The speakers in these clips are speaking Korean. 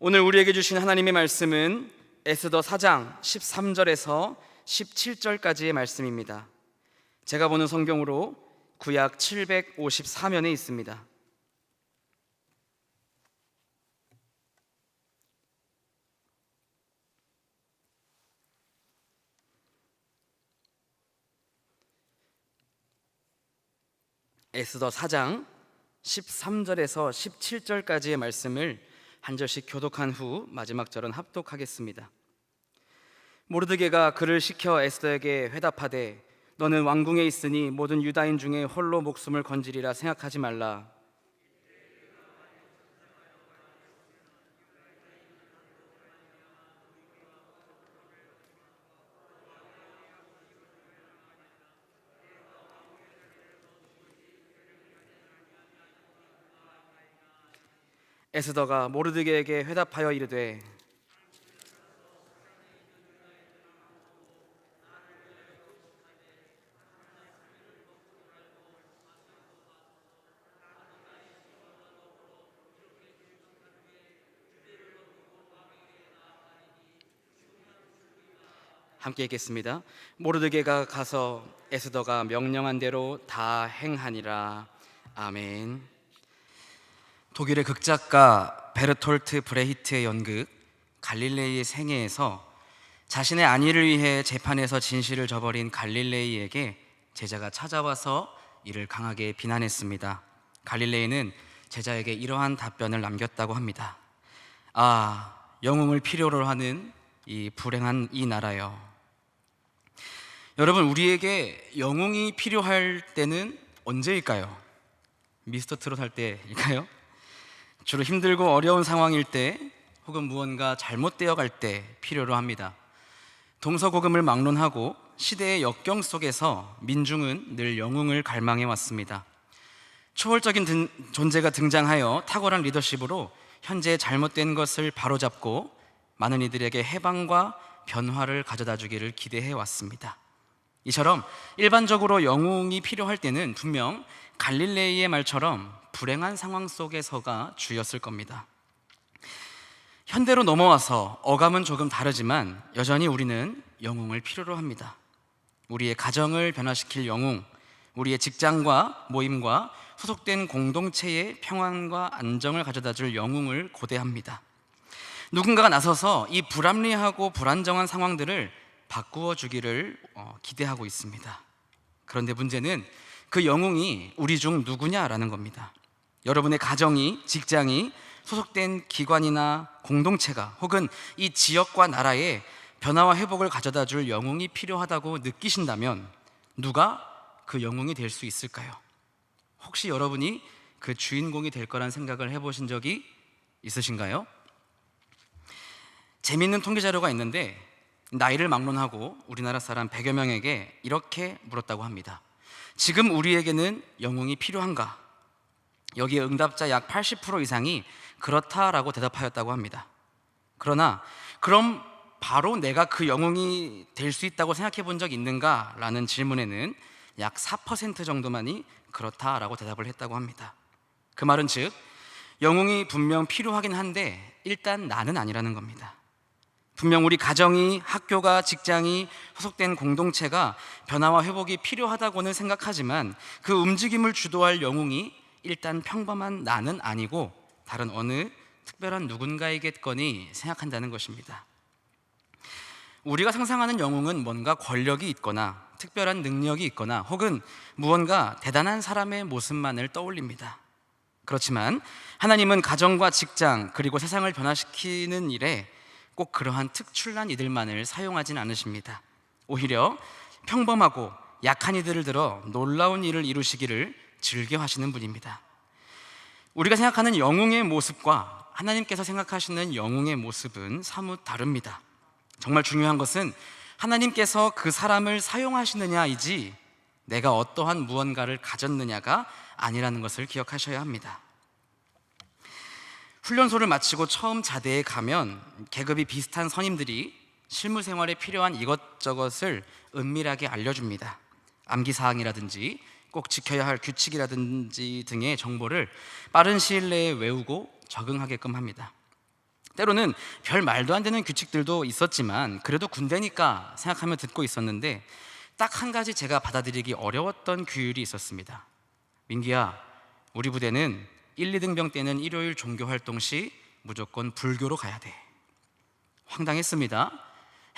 오늘 우리에게 주신 하나님의 말씀은 에스더 4장 13절에서 17절까지의 말씀입니다. 제가 보는 성경으로 구약 754면에 있습니다. 에스더 4장 13절에서 17절까지의 말씀을 한 절씩 교독한 후 마지막 절은 합독하겠습니다. 모르드게가 그를 시켜 에스더에게 회답하되 너는 왕궁에 있으니 모든 유다인 중에 홀로 목숨을 건지리라 생각하지 말라. 에스더가 모르드게에게 회답하여 이르되 함께 읽겠습니다. 모르드게가 가서 에스더가 명령한 대로 다 행하니라. 아멘. 독일의 극작가 베르톨트 브레히트의 연극 갈릴레이의 생애에서 자신의 안위를 위해 재판에서 진실을 저버린 갈릴레이에게 제자가 찾아와서 이를 강하게 비난했습니다. 갈릴레이는 제자에게 이러한 답변을 남겼다고 합니다. 아, 영웅을 필요로 하는 이 불행한 이 나라여. 여러분, 우리에게 영웅이 필요할 때는 언제일까요? 미스터 트롯 할 때일까요? 주로 힘들고 어려운 상황일 때 혹은 무언가 잘못되어 갈 때 필요로 합니다. 동서고금을 막론하고 시대의 역경 속에서 민중은 늘 영웅을 갈망해 왔습니다. 초월적인 존재가 등장하여 탁월한 리더십으로 현재 잘못된 것을 바로잡고 많은 이들에게 해방과 변화를 가져다 주기를 기대해 왔습니다. 이처럼 일반적으로 영웅이 필요할 때는 분명 갈릴레이의 말처럼 불행한 상황 속에서가 주였을 겁니다. 현대로 넘어와서 어감은 조금 다르지만 여전히 우리는 영웅을 필요로 합니다. 우리의 가정을 변화시킬 영웅, 우리의 직장과 모임과 소속된 공동체의 평안과 안정을 가져다 줄 영웅을 고대합니다. 누군가가 나서서 이 불합리하고 불안정한 상황들을 바꾸어 주기를 기대하고 있습니다. 그런데 문제는 그 영웅이 우리 중 누구냐라는 겁니다. 여러분의 가정이, 직장이, 소속된 기관이나 공동체가 혹은 이 지역과 나라에 변화와 회복을 가져다 줄 영웅이 필요하다고 느끼신다면 누가 그 영웅이 될 수 있을까요? 혹시 여러분이 그 주인공이 될 거란 생각을 해보신 적이 있으신가요? 재미있는 통계 자료가 있는데 나이를 막론하고 우리나라 사람 100여 명에게 이렇게 물었다고 합니다. 지금 우리에게는 영웅이 필요한가? 여기에 응답자 약 80% 이상이 그렇다라고 대답하였다고 합니다. 그러나 그럼 바로 내가 그 영웅이 될 수 있다고 생각해 본 적 있는가? 라는 질문에는 약 4% 정도만이 그렇다라고 대답을 했다고 합니다. 그 말은 즉 영웅이 분명 필요하긴 한데 일단 나는 아니라는 겁니다. 분명 우리 가정이, 학교가, 직장이, 소속된 공동체가 변화와 회복이 필요하다고는 생각하지만 그 움직임을 주도할 영웅이 일단 평범한 나는 아니고 다른 어느 특별한 누군가이겠거니 생각한다는 것입니다. 우리가 상상하는 영웅은 뭔가 권력이 있거나 특별한 능력이 있거나 혹은 무언가 대단한 사람의 모습만을 떠올립니다. 그렇지만 하나님은 가정과 직장 그리고 세상을 변화시키는 일에 꼭 그러한 특출난 이들만을 사용하진 않으십니다. 오히려 평범하고 약한 이들을 들어 놀라운 일을 이루시기를 즐겨 하시는 분입니다. 우리가 생각하는 영웅의 모습과 하나님께서 생각하시는 영웅의 모습은 사뭇 다릅니다. 정말 중요한 것은 하나님께서 그 사람을 사용하시느냐이지 내가 어떠한 무언가를 가졌느냐가 아니라는 것을 기억하셔야 합니다. 훈련소를 마치고 처음 자대에 가면 계급이 비슷한 선임들이 실무 생활에 필요한 이것저것을 은밀하게 알려줍니다. 암기사항이라든지 꼭 지켜야 할 규칙이라든지 등의 정보를 빠른 시일 내에 외우고 적응하게끔 합니다. 때로는 별 말도 안 되는 규칙들도 있었지만 그래도 군대니까 생각하며 듣고 있었는데 딱 한 가지 제가 받아들이기 어려웠던 규율이 있었습니다. 민기야, 우리 부대는 1, 2등병 때는 일요일 종교활동 시 무조건 불교로 가야 돼. 황당했습니다.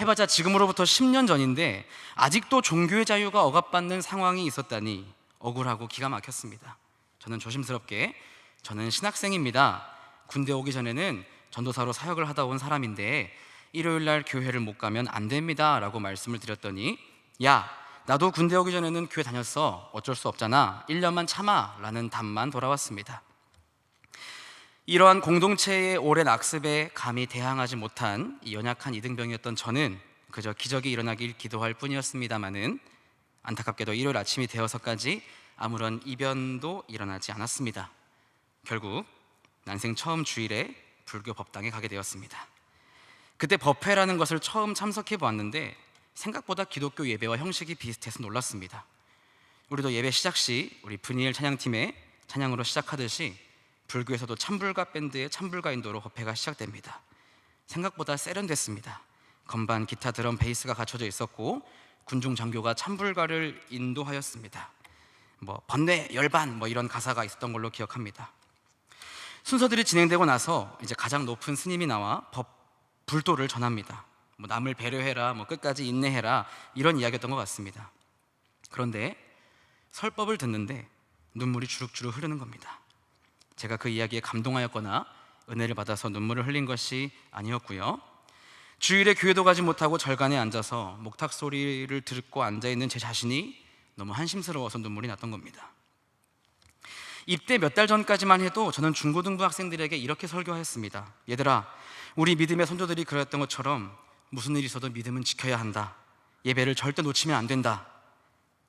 해봤자 지금으로부터 10년 전인데 아직도 종교의 자유가 억압받는 상황이 있었다니 억울하고 기가 막혔습니다. 저는 조심스럽게 저는 신학생입니다. 군대 오기 전에는 전도사로 사역을 하다 온 사람인데 일요일날 교회를 못 가면 안 됩니다 라고 말씀을 드렸더니 야, 나도 군대 오기 전에는 교회 다녔어. 어쩔 수 없잖아. 1년만 참아 라는 답만 돌아왔습니다. 이러한 공동체의 오랜 악습에 감히 대항하지 못한 이 연약한 이등병이었던 저는 그저 기적이 일어나길 기도할 뿐이었습니다마는 안타깝게도 일요일 아침이 되어서까지 아무런 이변도 일어나지 않았습니다. 결국 난생 처음 주일에 불교 법당에 가게 되었습니다. 그때 법회라는 것을 처음 참석해 보았는데 생각보다 기독교 예배와 형식이 비슷해서 놀랐습니다. 우리도 예배 시작 시 우리 브니엘 찬양팀의 찬양으로 시작하듯이 불교에서도 참불가 밴드의 참불가 인도로 법회가 시작됩니다. 생각보다 세련됐습니다. 건반, 기타, 드럼, 베이스가 갖춰져 있었고 군중 장교가 참불가를 인도하였습니다. 번뇌, 열반 이런 가사가 있었던 걸로 기억합니다. 순서들이 진행되고 나서 이제 가장 높은 스님이 나와 불도를 전합니다. 남을 배려해라, 끝까지 인내해라 이런 이야기였던 것 같습니다. 그런데 설법을 듣는데 눈물이 주룩주룩 흐르는 겁니다. 제가 그 이야기에 감동하였거나 은혜를 받아서 눈물을 흘린 것이 아니었고요. 주일에 교회도 가지 못하고 절간에 앉아서 목탁 소리를 듣고 앉아있는 제 자신이 너무 한심스러워서 눈물이 났던 겁니다. 입대 몇 달 전까지만 해도 저는 중고등부 학생들에게 이렇게 설교하였습니다. 얘들아, 우리 믿음의 선조들이 그랬던 것처럼 무슨 일이 있어도 믿음은 지켜야 한다. 예배를 절대 놓치면 안 된다.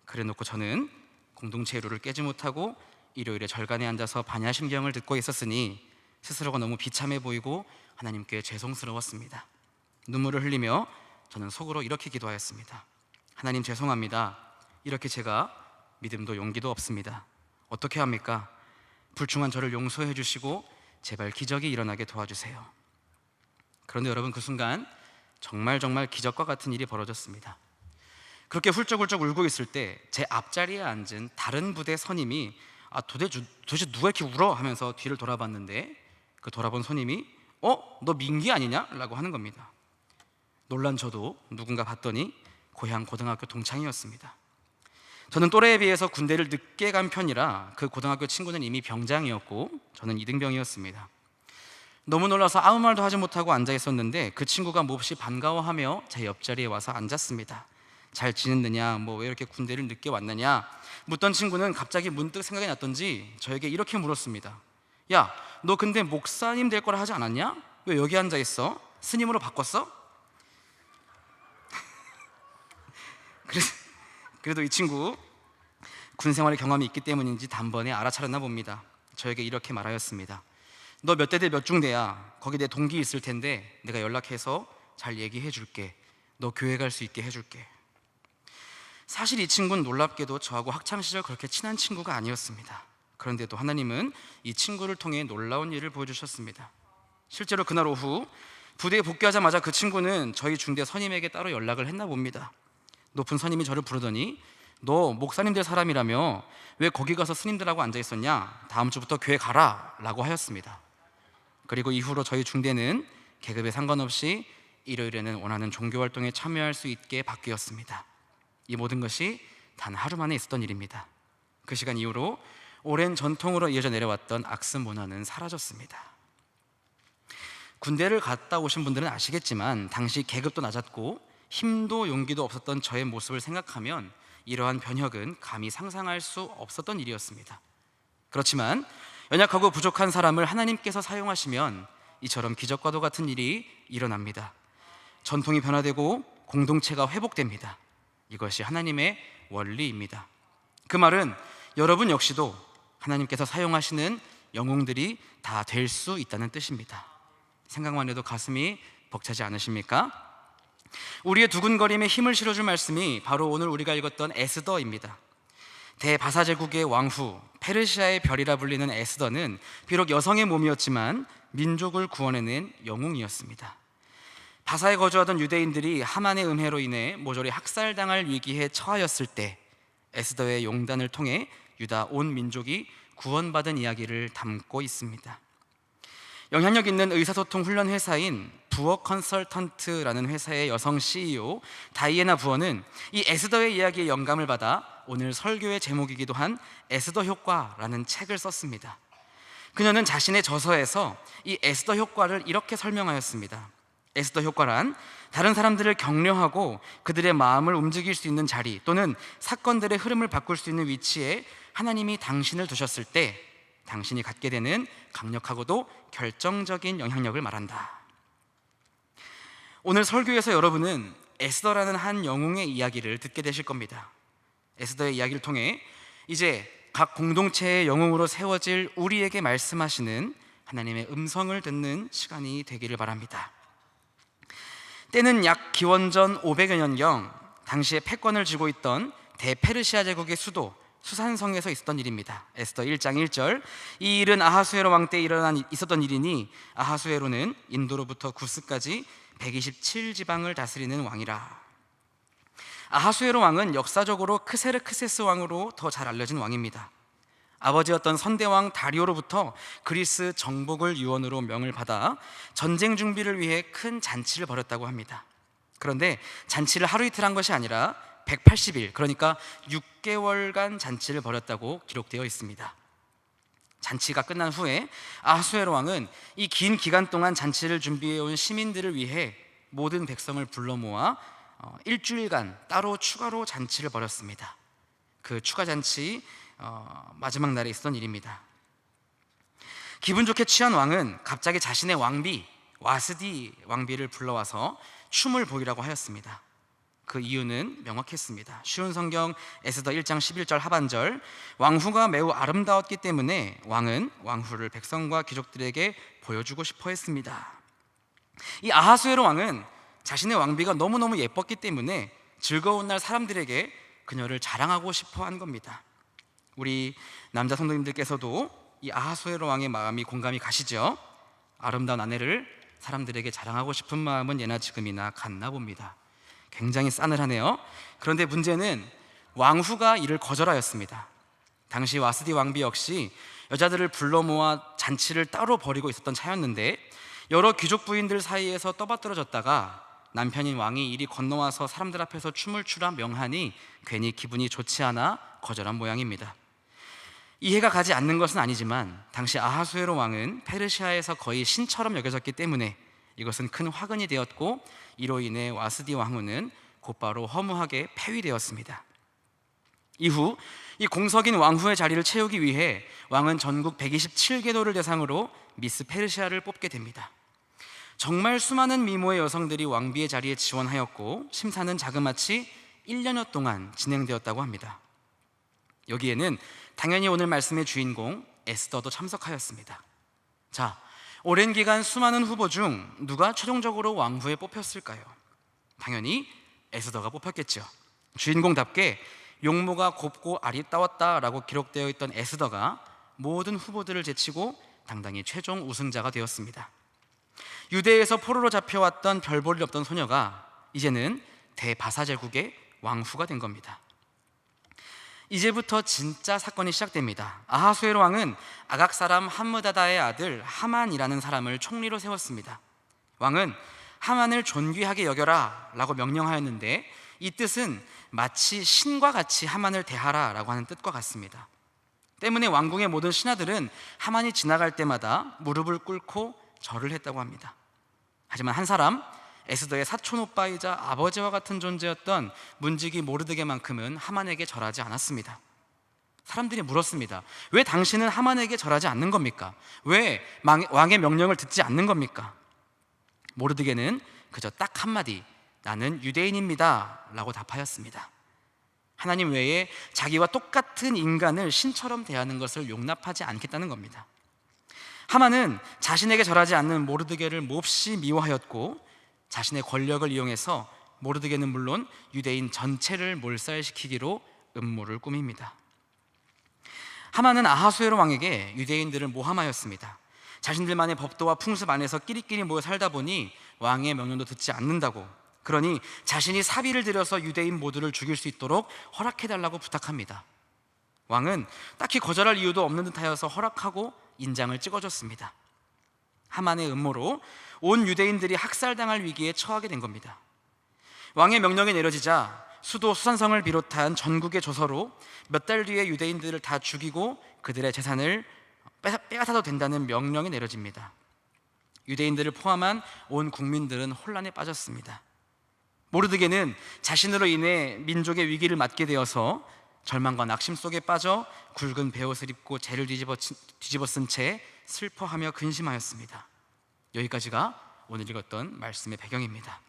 그래놓고 저는 공동체의 룰을 깨지 못하고 일요일에 절간에 앉아서 반야심경을 듣고 있었으니 스스로가 너무 비참해 보이고 하나님께 죄송스러웠습니다. 눈물을 흘리며 저는 속으로 이렇게 기도하였습니다. 하나님 죄송합니다. 이렇게 제가 믿음도 용기도 없습니다. 어떻게 합니까? 불충한 저를 용서해 주시고 제발 기적이 일어나게 도와주세요. 그런데 여러분, 그 순간 정말 기적과 같은 일이 벌어졌습니다. 그렇게 훌쩍훌쩍 울고 있을 때 제 앞자리에 앉은 다른 부대 선임이 도대체 누가 이렇게 울어? 하면서 뒤를 돌아봤는데 그 돌아본 선임이 너 민기 아니냐? 라고 하는 겁니다. 놀란 저도 누군가 봤더니 고향 고등학교 동창이었습니다. 저는 또래에 비해서 군대를 늦게 간 편이라 그 고등학교 친구는 이미 병장이었고 저는 이등병이었습니다. 너무 놀라서 아무 말도 하지 못하고 앉아 있었는데 그 친구가 몹시 반가워하며 제 옆자리에 와서 앉았습니다. 잘 지냈느냐, 왜 이렇게 군대를 늦게 왔느냐 묻던 친구는 갑자기 문득 생각이 났던지 저에게 이렇게 물었습니다. 야, 너 근데 목사님 될 거라 하지 않았냐? 왜 여기 앉아 있어? 스님으로 바꿨어? 그래도 이 친구 군 생활의 경험이 있기 때문인지 단번에 알아차렸나 봅니다. 저에게 이렇게 말하였습니다. 너 몇 대대 몇 중대야? 거기 내 동기 있을 텐데 내가 연락해서 잘 얘기해 줄게. 너 교회 갈 수 있게 해줄게. 사실 이 친구는 놀랍게도 저하고 학창시절 그렇게 친한 친구가 아니었습니다. 그런데도 하나님은 이 친구를 통해 놀라운 일을 보여주셨습니다. 실제로 그날 오후 부대에 복귀하자마자 그 친구는 저희 중대 선임에게 따로 연락을 했나 봅니다. 높은 선임이 저를 부르더니 너 목사님 될 사람이라며 왜 거기 가서 스님들하고 앉아 있었냐? 다음 주부터 교회 가라 라고 하였습니다. 그리고 이후로 저희 중대는 계급에 상관없이 일요일에는 원하는 종교활동에 참여할 수 있게 바뀌었습니다. 이 모든 것이 단 하루 만에 있었던 일입니다. 그 시간 이후로 오랜 전통으로 이어져 내려왔던 악습 문화는 사라졌습니다. 군대를 갔다 오신 분들은 아시겠지만 당시 계급도 낮았고 힘도 용기도 없었던 저의 모습을 생각하면 이러한 변혁은 감히 상상할 수 없었던 일이었습니다. 그렇지만 연약하고 부족한 사람을 하나님께서 사용하시면 이처럼 기적과도 같은 일이 일어납니다. 전통이 변화되고 공동체가 회복됩니다. 이것이 하나님의 원리입니다. 그 말은 여러분 역시도 하나님께서 사용하시는 영웅들이 다 될 수 있다는 뜻입니다. 생각만 해도 가슴이 벅차지 않으십니까? 우리의 두근거림에 힘을 실어줄 말씀이 바로 오늘 우리가 읽었던 에스더입니다. 대바사 제국의 왕후, 페르시아의 별이라 불리는 에스더는 비록 여성의 몸이었지만 민족을 구원해낸 영웅이었습니다. 바사에 거주하던 유대인들이 하만의 음해로 인해 모조리 학살당할 위기에 처하였을 때 에스더의 용단을 통해 유다 온 민족이 구원받은 이야기를 담고 있습니다. 영향력 있는 의사소통 훈련 회사인 부어 컨설턴트라는 회사의 여성 CEO 다이애나 부어는 이 에스더의 이야기에 영감을 받아 오늘 설교의 제목이기도 한 에스더 효과라는 책을 썼습니다. 그녀는 자신의 저서에서 이 에스더 효과를 이렇게 설명하였습니다. 에스더 효과란 다른 사람들을 격려하고 그들의 마음을 움직일 수 있는 자리 또는 사건들의 흐름을 바꿀 수 있는 위치에 하나님이 당신을 두셨을 때 당신이 갖게 되는 강력하고도 결정적인 영향력을 말한다. 오늘 설교에서 여러분은 에스더라는 한 영웅의 이야기를 듣게 되실 겁니다. 에스더의 이야기를 통해 이제 각 공동체의 영웅으로 세워질 우리에게 말씀하시는 하나님의 음성을 듣는 시간이 되기를 바랍니다. 때는 약 기원전 500여 년경 당시에 패권을 쥐고 있던 대페르시아 제국의 수도 수산성에서 있었던 일입니다. 에스더 1장 1절, 이 일은 아하수에로 왕 때 있었던 일이니 아하수에로는 인도로부터 구스까지 127지방을 다스리는 왕이라. 아하수에로 왕은 역사적으로 크세르크세스 왕으로 더 잘 알려진 왕입니다. 아버지였던 선대왕 다리오로부터 그리스 정복을 유언으로 명을 받아 전쟁 준비를 위해 큰 잔치를 벌였다고 합니다. 그런데 잔치를 하루 이틀 한 것이 아니라 180일, 그러니까 6개월간 잔치를 벌였다고 기록되어 있습니다. 잔치가 끝난 후에 아하수에로 왕은 이 긴 기간 동안 잔치를 준비해온 시민들을 위해 모든 백성을 불러 모아 일주일간 따로 추가로 잔치를 벌였습니다. 그 추가 잔치 마지막 날에 있었던 일입니다. 기분 좋게 취한 왕은 갑자기 자신의 왕비 와스디 왕비를 불러와서 춤을 보이라고 하였습니다. 그 이유는 명확했습니다. 쉬운 성경 에스더 1장 11절 하반절, 왕후가 매우 아름다웠기 때문에 왕은 왕후를 백성과 귀족들에게 보여주고 싶어 했습니다. 이 아하수에로 왕은 자신의 왕비가 너무너무 예뻤기 때문에 즐거운 날 사람들에게 그녀를 자랑하고 싶어 한 겁니다. 우리 남자 성도님들께서도 이 아하수에로 왕의 마음이 공감이 가시죠? 아름다운 아내를 사람들에게 자랑하고 싶은 마음은 예나 지금이나 같나 봅니다. 굉장히 싸늘하네요. 그런데 문제는 왕후가 이를 거절하였습니다. 당시 와스디 왕비 역시 여자들을 불러 모아 잔치를 따로 벌이고 있었던 차였는데 여러 귀족 부인들 사이에서 떠받들어졌다가 남편인 왕이 이리 건너와서 사람들 앞에서 춤을 추라 명하니 괜히 기분이 좋지 않아 거절한 모양입니다. 이해가 가지 않는 것은 아니지만 당시 아하수에로 왕은 페르시아에서 거의 신처럼 여겨졌기 때문에 이것은 큰 화근이 되었고 이로 인해 와스디 왕후는 곧바로 허무하게 폐위되었습니다. 이후 이 공석인 왕후의 자리를 채우기 위해 왕은 전국 127개도를 대상으로 미스 페르시아를 뽑게 됩니다. 정말 수많은 미모의 여성들이 왕비의 자리에 지원하였고 심사는 자그마치 1년여 동안 진행되었다고 합니다. 여기에는 당연히 오늘 말씀의 주인공 에스더도 참석하였습니다. 자, 오랜 기간 수많은 후보 중 누가 최종적으로 왕후에 뽑혔을까요? 당연히 에스더가 뽑혔겠죠. 주인공답게 용모가 곱고 아리따웠다라고 기록되어 있던 에스더가 모든 후보들을 제치고 당당히 최종 우승자가 되었습니다. 유대에서 포로로 잡혀왔던 별 볼일 없던 소녀가 이제는 대바사 제국의 왕후가 된 겁니다. 이제부터 진짜 사건이 시작됩니다. 아하수에로 왕은 아각 사람 함므다다의 아들 하만이라는 사람을 총리로 세웠습니다. 왕은 하만을 존귀하게 여겨라 라고 명령하였는데 이 뜻은 마치 신과 같이 하만을 대하라 라고 하는 뜻과 같습니다. 때문에 왕궁의 모든 신하들은 하만이 지나갈 때마다 무릎을 꿇고 절을 했다고 합니다. 하지만 한 사람, 에스더의 사촌 오빠이자 아버지와 같은 존재였던 문지기 모르드게만큼은 하만에게 절하지 않았습니다. 사람들이 물었습니다. 왜 당신은 하만에게 절하지 않는 겁니까? 왜 왕의 명령을 듣지 않는 겁니까? 모르드게는 그저 딱 한마디, 나는 유대인입니다 라고 답하였습니다. 하나님 외에 자기와 똑같은 인간을 신처럼 대하는 것을 용납하지 않겠다는 겁니다. 하만은 자신에게 절하지 않는 모르드게를 몹시 미워하였고 자신의 권력을 이용해서 모르드게는 물론 유대인 전체를 몰살시키기로 음모를 꾸밉니다. 하만은 아하수에로 왕에게 유대인들을 모함하였습니다. 자신들만의 법도와 풍습 안에서 끼리끼리 모여 살다 보니 왕의 명령도 듣지 않는다고, 그러니 자신이 사비를 들여서 유대인 모두를 죽일 수 있도록 허락해달라고 부탁합니다. 왕은 딱히 거절할 이유도 없는 듯하여서 허락하고 인장을 찍어줬습니다. 하만의 음모로 온 유대인들이 학살당할 위기에 처하게 된 겁니다. 왕의 명령이 내려지자 수도 수산성을 비롯한 전국의 조서로 몇 달 뒤에 유대인들을 다 죽이고 그들의 재산을 빼앗아도 된다는 명령이 내려집니다. 유대인들을 포함한 온 국민들은 혼란에 빠졌습니다. 모르드게는 자신으로 인해 민족의 위기를 맞게 되어서 절망과 낙심 속에 빠져 굵은 베옷을 입고 재를 뒤집어 쓴 채 슬퍼하며 근심하였습니다. 여기까지가 오늘 읽었던 말씀의 배경입니다.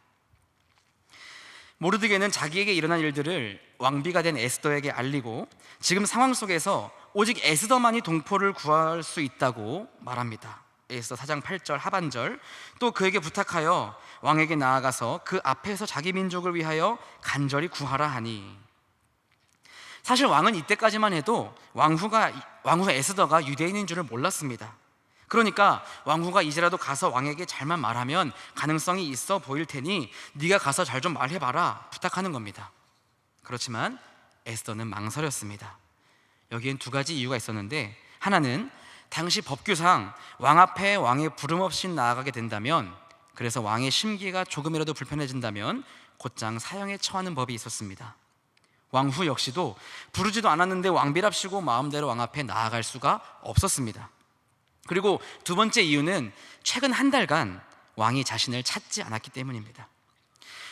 모르드게는 자기에게 일어난 일들을 왕비가 된 에스더에게 알리고 지금 상황 속에서 오직 에스더만이 동포를 구할 수 있다고 말합니다. 에스더 4장 8절 하반절, 또 그에게 부탁하여 왕에게 나아가서 그 앞에서 자기 민족을 위하여 간절히 구하라 하니, 사실 왕은 이때까지만 해도 왕후 에스더가 유대인인 줄을 몰랐습니다. 그러니까 왕후가 이제라도 가서 왕에게 잘만 말하면 가능성이 있어 보일 테니 네가 가서 잘 좀 말해봐라 부탁하는 겁니다. 그렇지만 에스더는 망설였습니다. 여기엔 두 가지 이유가 있었는데, 하나는 당시 법규상 왕 앞에 왕의 부름 없이 나아가게 된다면, 그래서 왕의 심기가 조금이라도 불편해진다면 곧장 사형에 처하는 법이 있었습니다. 왕후 역시도 부르지도 않았는데 왕비랍시고 마음대로 왕 앞에 나아갈 수가 없었습니다. 그리고 두 번째 이유는 최근 한 달간 왕이 자신을 찾지 않았기 때문입니다.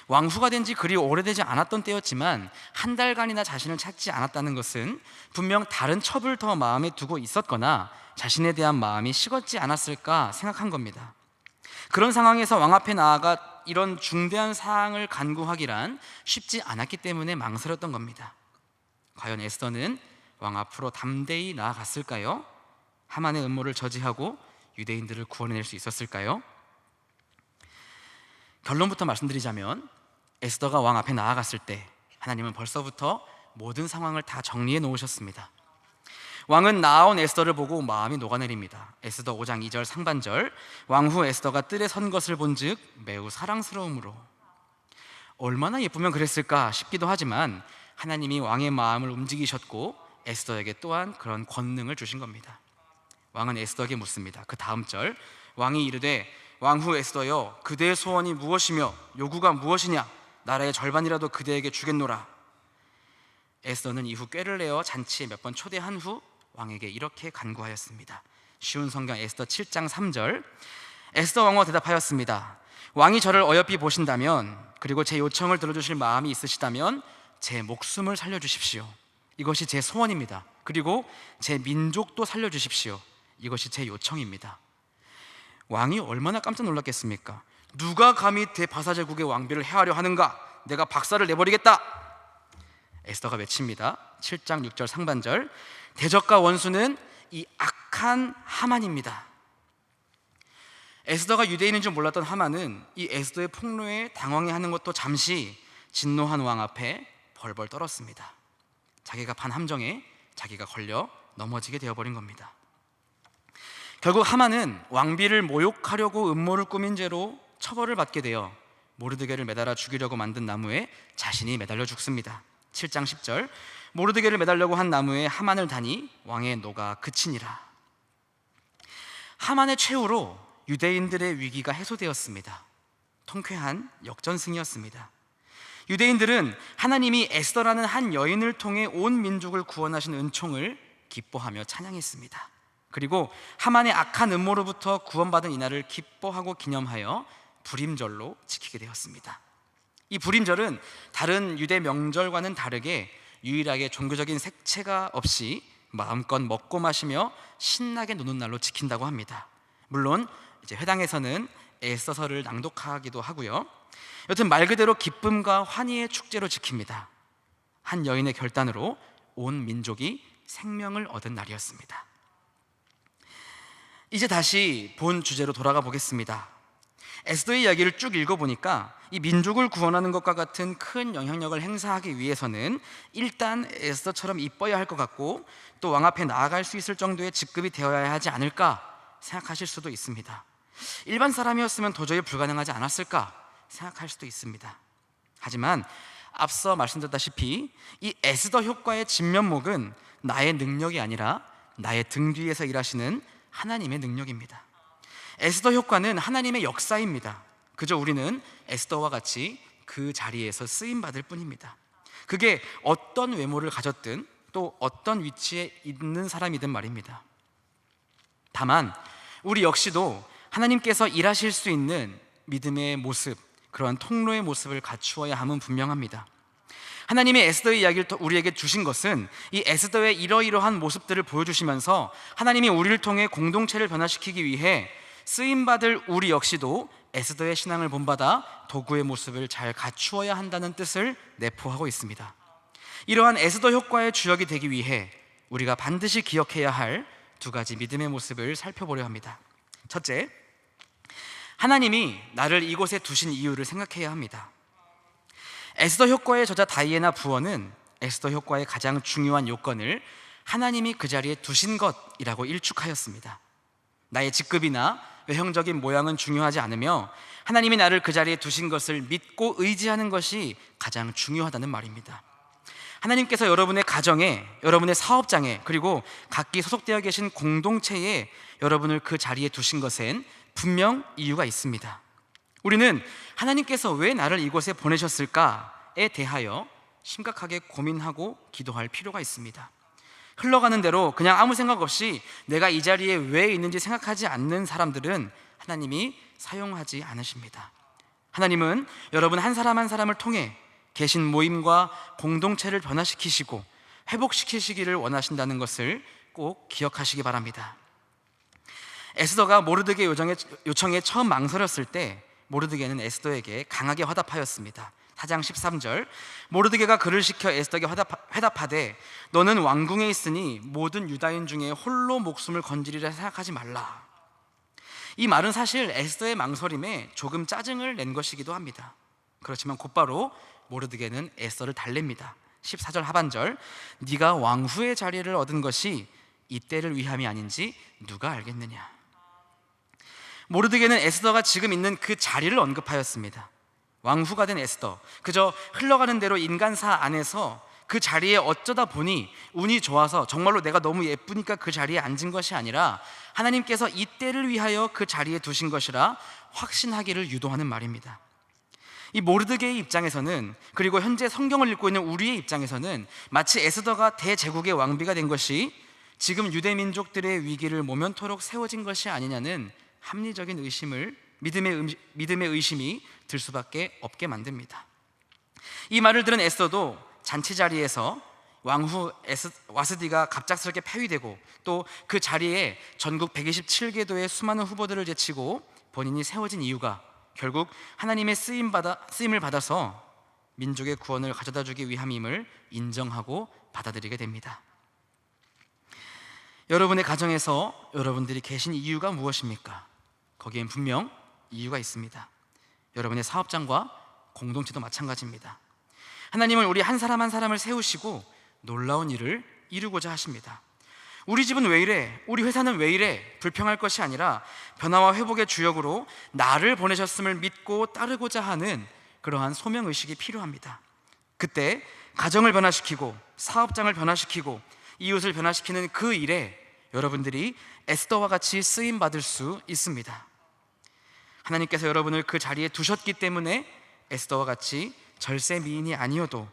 왕후가 된 지 그리 오래되지 않았던 때였지만 한 달간이나 자신을 찾지 않았다는 것은 분명 다른 첩을 더 마음에 두고 있었거나 자신에 대한 마음이 식었지 않았을까 생각한 겁니다. 그런 상황에서 왕 앞에 나아가 이런 중대한 사항을 간구하기란 쉽지 않았기 때문에 망설였던 겁니다. 과연 에스더는 왕 앞으로 담대히 나아갔을까요? 하만의 음모를 저지하고 유대인들을 구원해낼 수 있었을까요? 결론부터 말씀드리자면, 에스더가 왕 앞에 나아갔을 때 하나님은 벌써부터 모든 상황을 다 정리해 놓으셨습니다. 왕은 나아온 에스더를 보고 마음이 녹아내립니다. 에스더 5장 2절 상반절, 왕후 에스더가 뜰에 선 것을 본즉 매우 사랑스러움으로. 얼마나 예쁘면 그랬을까 싶기도 하지만 하나님이 왕의 마음을 움직이셨고 에스더에게 또한 그런 권능을 주신 겁니다. 왕은 에스더에게 묻습니다. 그 다음 절, 왕이 이르되 왕후 에스더여, 그대의 소원이 무엇이며 요구가 무엇이냐? 나라의 절반이라도 그대에게 주겠노라. 에스더는 이후 꾀를 내어 잔치에 몇 번 초대한 후 왕에게 이렇게 간구하였습니다. 쉬운 성경 에스더 7장 3절, 에스더 왕후 대답하였습니다. 왕이 저를 어여삐 보신다면, 그리고 제 요청을 들어주실 마음이 있으시다면 제 목숨을 살려주십시오. 이것이 제 소원입니다. 그리고 제 민족도 살려주십시오. 이것이 제 요청입니다. 왕이 얼마나 깜짝 놀랐겠습니까? 누가 감히 대바사제국의 왕비를 해하려 하는가? 내가 박살을 내버리겠다. 에스더가 외칩니다. 7장 6절 상반절, 대적과 원수는 이 악한 하만입니다. 에스더가 유대인인 줄 몰랐던 하만은 이 에스더의 폭로에 당황해하는 것도 잠시 진노한 왕 앞에 벌벌 떨었습니다. 자기가 판 함정에 자기가 걸려 넘어지게 되어버린 겁니다. 결국 하만은 왕비를 모욕하려고 음모를 꾸민 죄로 처벌을 받게 되어 모르드게를 매달아 죽이려고 만든 나무에 자신이 매달려 죽습니다. 7장 10절, 모르드게를 매달려고 한 나무에 하만을 다니 왕의 노가 그치니라. 하만의 최후로 유대인들의 위기가 해소되었습니다. 통쾌한 역전승이었습니다. 유대인들은 하나님이 에스더라는 한 여인을 통해 온 민족을 구원하신 은총을 기뻐하며 찬양했습니다. 그리고 하만의 악한 음모로부터 구원받은 이날을 기뻐하고 기념하여 불임절로 지키게 되었습니다. 이 불임절은 다른 유대 명절과는 다르게 유일하게 종교적인 색채가 없이 마음껏 먹고 마시며 신나게 노는 날로 지킨다고 합니다. 물론 이제 회당에서는 에스더서를 낭독하기도 하고요. 여튼 말 그대로 기쁨과 환희의 축제로 지킵니다. 한 여인의 결단으로 온 민족이 생명을 얻은 날이었습니다. 이제 다시 본 주제로 돌아가 보겠습니다. 에스더의 이야기를 쭉 읽어보니까 이 민족을 구원하는 것과 같은 큰 영향력을 행사하기 위해서는 일단 에스더처럼 이뻐야 할 것 같고 또 왕 앞에 나아갈 수 있을 정도의 직급이 되어야 하지 않을까 생각하실 수도 있습니다. 일반 사람이었으면 도저히 불가능하지 않았을까 생각할 수도 있습니다. 하지만 앞서 말씀드렸다시피 이 에스더 효과의 진면목은 나의 능력이 아니라 나의 등 뒤에서 일하시는 하나님의 능력입니다. 에스더 효과는 하나님의 역사입니다. 그저 우리는 에스더와 같이 그 자리에서 쓰임받을 뿐입니다. 그게 어떤 외모를 가졌든 또 어떤 위치에 있는 사람이든 말입니다. 다만 우리 역시도 하나님께서 일하실 수 있는 믿음의 모습, 그러한 통로의 모습을 갖추어야 함은 분명합니다. 하나님의 에스더의 이야기를 우리에게 주신 것은 이 에스더의 이러이러한 모습들을 보여주시면서 하나님이 우리를 통해 공동체를 변화시키기 위해 쓰임받을 우리 역시도 에스더의 신앙을 본받아 도구의 모습을 잘 갖추어야 한다는 뜻을 내포하고 있습니다. 이러한 에스더 효과의 주역이 되기 위해 우리가 반드시 기억해야 할 두 가지 믿음의 모습을 살펴보려 합니다. 첫째, 하나님이 나를 이곳에 두신 이유를 생각해야 합니다. 에스더 효과의 저자 다이애나 부어는 에스더 효과의 가장 중요한 요건을 하나님이 그 자리에 두신 것이라고 일축하였습니다. 나의 직급이나 외형적인 모양은 중요하지 않으며 하나님이 나를 그 자리에 두신 것을 믿고 의지하는 것이 가장 중요하다는 말입니다. 하나님께서 여러분의 가정에, 여러분의 사업장에, 그리고 각기 소속되어 계신 공동체에 여러분을 그 자리에 두신 것엔 분명 이유가 있습니다. 우리는 하나님께서 왜 나를 이곳에 보내셨을까에 대하여 심각하게 고민하고 기도할 필요가 있습니다. 흘러가는 대로 그냥 아무 생각 없이 내가 이 자리에 왜 있는지 생각하지 않는 사람들은 하나님이 사용하지 않으십니다. 하나님은 여러분 한 사람 한 사람을 통해 계신 모임과 공동체를 변화시키시고 회복시키시기를 원하신다는 것을 꼭 기억하시기 바랍니다. 에스더가 모르드게 요청에 처음 망설였을 때 모르드게는 에스더에게 강하게 화답하였습니다. 4장 13절, 모르드게가 그를 시켜 에스더에게 회답하되 너는 왕궁에 있으니 모든 유다인 중에 홀로 목숨을 건지리라 생각하지 말라. 이 말은 사실 에스더의 망설임에 조금 짜증을 낸 것이기도 합니다. 그렇지만 곧바로 모르드게는 에스더를 달랩니다. 14절 하반절, 네가 왕후의 자리를 얻은 것이 이때를 위함이 아닌지 누가 알겠느냐. 모르드게는 에스더가 지금 있는 그 자리를 언급하였습니다. 왕후가 된 에스더, 그저 흘러가는 대로 인간사 안에서 그 자리에 어쩌다 보니 운이 좋아서 정말로 내가 너무 예쁘니까 그 자리에 앉은 것이 아니라 하나님께서 이때를 위하여 그 자리에 두신 것이라 확신하기를 유도하는 말입니다. 이 모르드게의 입장에서는, 그리고 현재 성경을 읽고 있는 우리의 입장에서는 마치 에스더가 대제국의 왕비가 된 것이 지금 유대 민족들의 위기를 모면토록 세워진 것이 아니냐는 합리적인 믿음의 의심이 들 수밖에 없게 만듭니다. 이 말을 들은 에스더도 잔치 자리에서 왕후 와스디가 갑작스럽게 폐위되고 또 그 자리에 전국 127개도의 수많은 후보들을 제치고 본인이 세워진 이유가 결국 하나님의 쓰임을 받아서 민족의 구원을 가져다 주기 위함임을 인정하고 받아들이게 됩니다. 여러분의 가정에서 여러분들이 계신 이유가 무엇입니까? 거기엔 분명 이유가 있습니다. 여러분의 사업장과 공동체도 마찬가지입니다. 하나님은 우리 한 사람 한 사람을 세우시고 놀라운 일을 이루고자 하십니다. 우리 집은 왜 이래? 우리 회사는 왜 이래? 불평할 것이 아니라 변화와 회복의 주역으로 나를 보내셨음을 믿고 따르고자 하는 그러한 소명의식이 필요합니다. 그때 가정을 변화시키고 사업장을 변화시키고 이웃을 변화시키는 그 일에 여러분들이 에스더와 같이 쓰임받을 수 있습니다. 하나님께서 여러분을 그 자리에 두셨기 때문에 에스더와 같이 절세 미인이 아니어도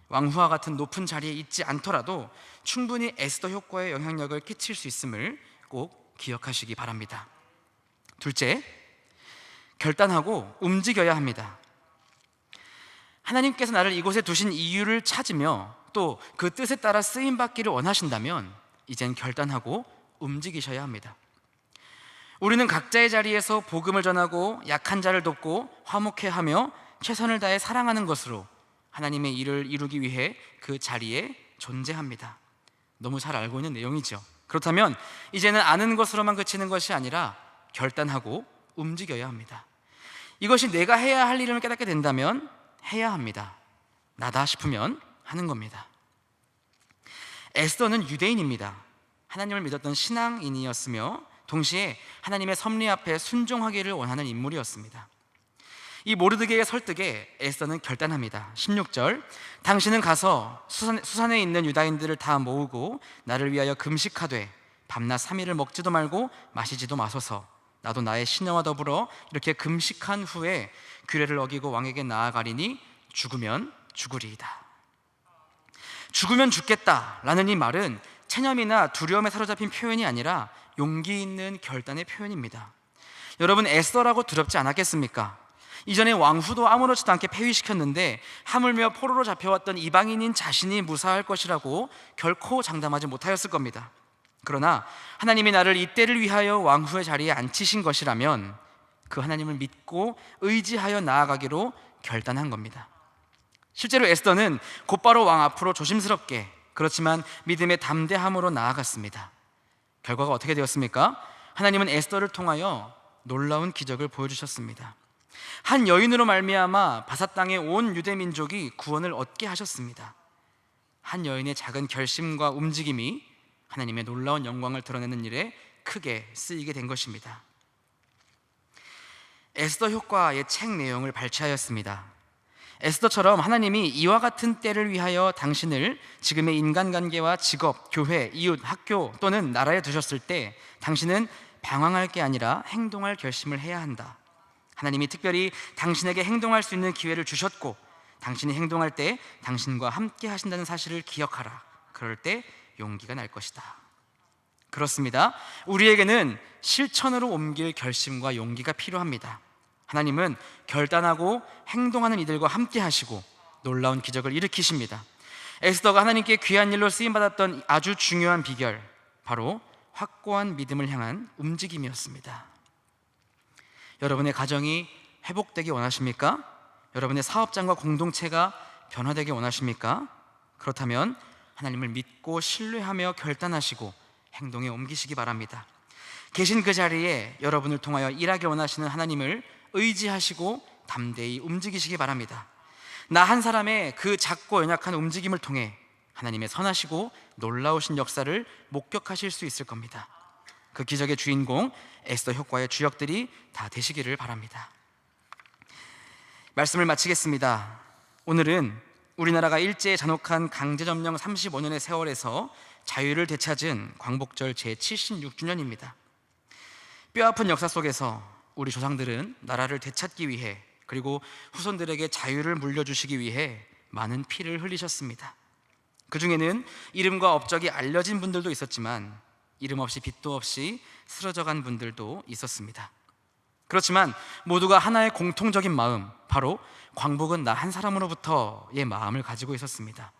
왕후와 같은 높은 자리에 있지 않더라도 충분히 에스더 효과의 영향력을 끼칠 수 있음을 꼭 기억하시기 바랍니다. 둘째, 결단하고 움직여야 합니다. 하나님께서 나를 이곳에 두신 이유를 찾으며 또 그 뜻에 따라 쓰임받기를 원하신다면 이젠 결단하고 움직이셔야 합니다. 우리는 각자의 자리에서 복음을 전하고 약한 자를 돕고 화목해하며 최선을 다해 사랑하는 것으로 하나님의 일을 이루기 위해 그 자리에 존재합니다. 너무 잘 알고 있는 내용이죠. 그렇다면 이제는 아는 것으로만 그치는 것이 아니라 결단하고 움직여야 합니다. 이것이 내가 해야 할 일임을 깨닫게 된다면 해야 합니다. 나다 싶으면 하는 겁니다. 에스더는 유대인입니다. 하나님을 믿었던 신앙인이었으며 동시에 하나님의 섭리 앞에 순종하기를 원하는 인물이었습니다. 이 모르드게의 설득에 에스더는 결단합니다. 16절, 당신은 가서 수산에 있는 유다인들을 다 모으고 나를 위하여 금식하되 밤낮 3일을 먹지도 말고 마시지도 마소서. 나도 나의 시녀와 더불어 이렇게 금식한 후에 규례를 어기고 왕에게 나아가리니 죽으면 죽으리이다. 죽으면 죽겠다라는 이 말은 체념이나 두려움에 사로잡힌 표현이 아니라 용기 있는 결단의 표현입니다. 여러분, 에스더라고 두렵지 않았겠습니까? 이전에 왕후도 아무렇지도 않게 폐위시켰는데 하물며 포로로 잡혀왔던 이방인인 자신이 무사할 것이라고 결코 장담하지 못하였을 겁니다. 그러나 하나님이 나를 이때를 위하여 왕후의 자리에 앉히신 것이라면 그 하나님을 믿고 의지하여 나아가기로 결단한 겁니다. 실제로 에스더는 곧바로 왕 앞으로 조심스럽게, 그렇지만 믿음의 담대함으로 나아갔습니다. 결과가 어떻게 되었습니까? 하나님은 에스더를 통하여 놀라운 기적을 보여주셨습니다. 한 여인으로 말미암아 바사 땅의 온 유대 민족이 구원을 얻게 하셨습니다. 한 여인의 작은 결심과 움직임이 하나님의 놀라운 영광을 드러내는 일에 크게 쓰이게 된 것입니다. 에스더 효과의 책 내용을 발췌하였습니다. 에스더처럼 하나님이 이와 같은 때를 위하여 당신을 지금의 인간관계와 직업, 교회, 이웃, 학교 또는 나라에 두셨을 때 당신은 방황할 게 아니라 행동할 결심을 해야 한다. 하나님이 특별히 당신에게 행동할 수 있는 기회를 주셨고 당신이 행동할 때 당신과 함께 하신다는 사실을 기억하라. 그럴 때 용기가 날 것이다. 그렇습니다. 우리에게는 실천으로 옮길 결심과 용기가 필요합니다. 하나님은 결단하고 행동하는 이들과 함께 하시고 놀라운 기적을 일으키십니다. 에스더가 하나님께 귀한 일로 쓰임받았던 아주 중요한 비결, 바로 확고한 믿음을 향한 움직임이었습니다. 여러분의 가정이 회복되기 원하십니까? 여러분의 사업장과 공동체가 변화되기 원하십니까? 그렇다면 하나님을 믿고 신뢰하며 결단하시고 행동에 옮기시기 바랍니다. 계신 그 자리에 여러분을 통하여 일하기 원하시는 하나님을 의지하시고 담대히 움직이시기 바랍니다. 나 한 사람의 그 작고 연약한 움직임을 통해 하나님의 선하시고 놀라우신 역사를 목격하실 수 있을 겁니다. 그 기적의 주인공 에스더 효과의 주역들이 다 되시기를 바랍니다. 말씀을 마치겠습니다. 오늘은 우리나라가 일제의 잔혹한 강제점령 35년의 세월에서 자유를 되찾은 광복절 제76주년입니다. 뼈아픈 역사 속에서 우리 조상들은 나라를 되찾기 위해, 그리고 후손들에게 자유를 물려주시기 위해 많은 피를 흘리셨습니다. 그 중에는 이름과 업적이 알려진 분들도 있었지만 이름 없이 빚도 없이 쓰러져간 분들도 있었습니다. 그렇지만 모두가 하나의 공통적인 마음, 바로 광복은 나 한 사람으로부터의 마음을 가지고 있었습니다.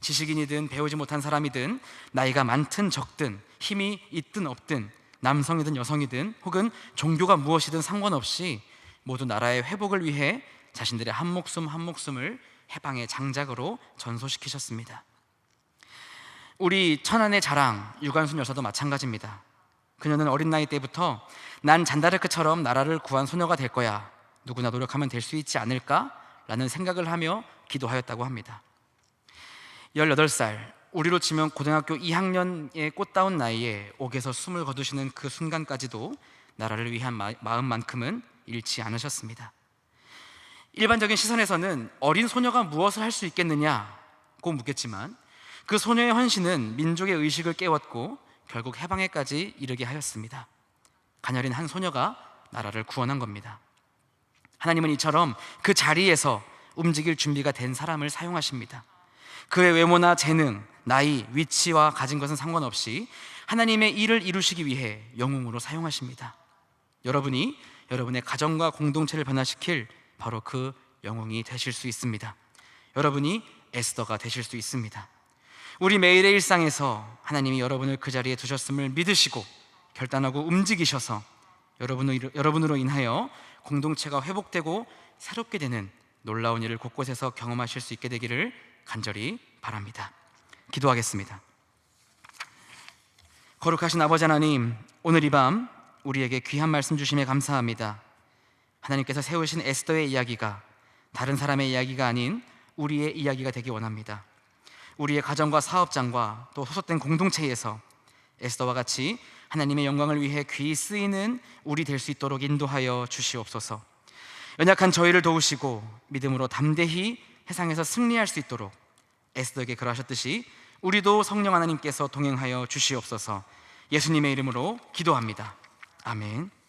지식인이든 배우지 못한 사람이든 나이가 많든 적든 힘이 있든 없든 남성이든 여성이든 혹은 종교가 무엇이든 상관없이 모두 나라의 회복을 위해 자신들의 한 목숨 한 목숨을 해방의 장작으로 전소시키셨습니다. 우리 천안의 자랑 유관순 여사도 마찬가지입니다. 그녀는 어린 나이 때부터 난 잔다르크처럼 나라를 구한 소녀가 될 거야, 누구나 노력하면 될 수 있지 않을까? 라는 생각을 하며 기도하였다고 합니다. 18살, 우리로 치면 고등학교 2학년의 꽃다운 나이에 옥에서 숨을 거두시는 그 순간까지도 나라를 위한 마음만큼은 잃지 않으셨습니다. 일반적인 시선에서는 어린 소녀가 무엇을 할 수 있겠느냐고 묻겠지만 그 소녀의 헌신은 민족의 의식을 깨웠고 결국 해방에까지 이르게 하였습니다. 가녀린 한 소녀가 나라를 구원한 겁니다. 하나님은 이처럼 그 자리에서 움직일 준비가 된 사람을 사용하십니다. 그의 외모나 재능, 나이, 위치와 가진 것은 상관없이 하나님의 일을 이루시기 위해 영웅으로 사용하십니다. 여러분이 여러분의 가정과 공동체를 변화시킬 바로 그 영웅이 되실 수 있습니다. 여러분이 에스더가 되실 수 있습니다. 우리 매일의 일상에서 하나님이 여러분을 그 자리에 두셨음을 믿으시고 결단하고 움직이셔서 여러분으로 인하여 공동체가 회복되고 새롭게 되는 놀라운 일을 곳곳에서 경험하실 수 있게 되기를 간절히 바랍니다. 기도하겠습니다. 거룩하신 아버지 하나님, 오늘 이 밤 우리에게 귀한 말씀 주심에 감사합니다. 하나님께서 세우신 에스더의 이야기가 다른 사람의 이야기가 아닌 우리의 이야기가 되기 원합니다. 우리의 가정과 사업장과 또 소속된 공동체에서 에스더와 같이 하나님의 영광을 위해 귀히 쓰이는 우리 될 수 있도록 인도하여 주시옵소서. 연약한 저희를 도우시고 믿음으로 담대히 세상에서 승리할 수 있도록 에스더에게 그러하셨듯이 우리도 성령 하나님께서 동행하여 주시옵소서. 예수님의 이름으로 기도합니다. 아멘.